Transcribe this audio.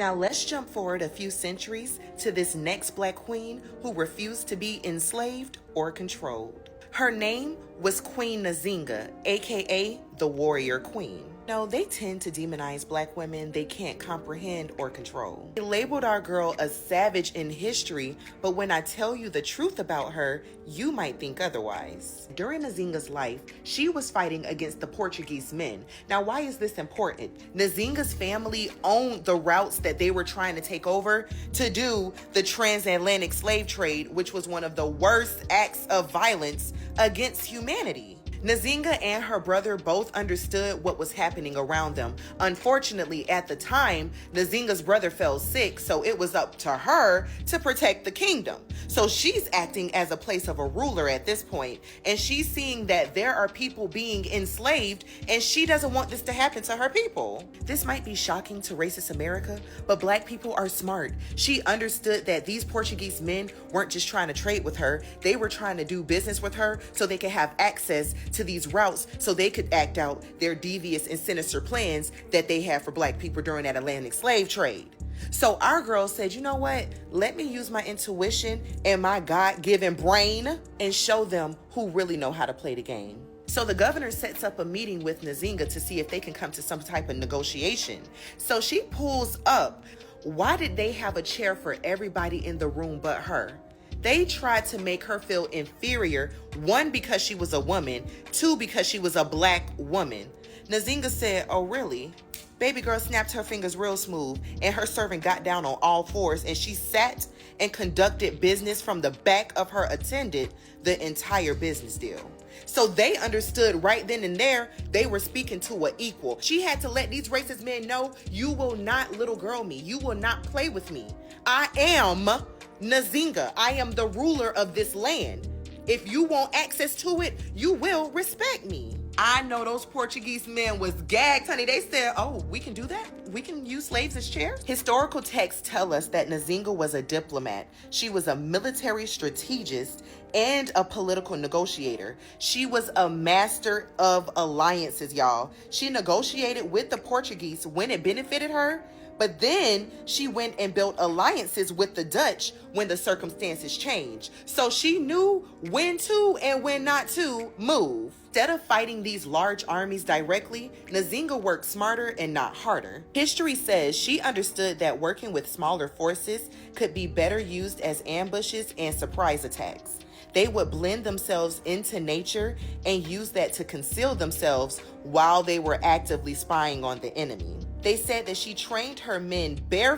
Now let's jump forward a few centuries to this next black queen who refused to be enslaved or controlled. Her name was Queen Nzinga, aka the Warrior Queen. No, they tend to demonize black women they can't comprehend or control. They labeled our girl a savage in history, but when I tell you the truth about her, you might think otherwise. During Nzinga's life, she was fighting against the Portuguese men. Now, why is this important? Nzinga's family owned the routes that they were trying to take over to do the transatlantic slave trade, which was one of the worst acts of violence against humanity. Nzinga and her brother both understood what was happening around them. Unfortunately, at the time, Nzinga's brother fell sick, so it was up to her to protect the kingdom. So she's acting as a place of a ruler at this point, and she's seeing that there are people being enslaved, and she doesn't want this to happen to her people. This might be shocking to racist America, but black people are smart. She understood that these Portuguese men weren't just trying to trade with her, they were trying to do business with her so they could have access to these routes so they could act out their devious and sinister plans that they had for black people during that Atlantic slave trade. So our girl said, you know what? Let me use my intuition and my God-given brain and show them who really know how to play the game. So the governor sets up a meeting with Nzinga to see if they can come to some type of negotiation. So she pulls up. Why did they have a chair for everybody in the room but her? They tried to make her feel inferior, one, because she was a woman, two, because she was a black woman. Nzinga said, oh, really? Baby girl snapped her fingers real smooth, and her servant got down on all fours, and she sat and conducted business from the back of her attendant the entire business deal. So they understood right then and there they were speaking to an equal. She had to let these racist men know, you will not little girl me. You will not play with me. I am Nzinga. I am the ruler of this land. If you want access to it, you will respect me. I know those Portuguese men was gagged, honey. They said, oh, we can do that? We can use slaves as chairs? Historical texts tell us that Nzinga was a diplomat. She was a military strategist and a political negotiator. She was a master of alliances, y'all. She negotiated with the Portuguese when it benefited her, but then she went and built alliances with the Dutch when the circumstances changed. So she knew when to and when not to move. Instead of fighting these large armies directly, Nzinga worked smarter and not harder. History says she understood that working with smaller forces could be better used as ambushes and surprise attacks. They would blend themselves into nature and use that to conceal themselves while they were actively spying on the enemy. They said that she trained her men barefoot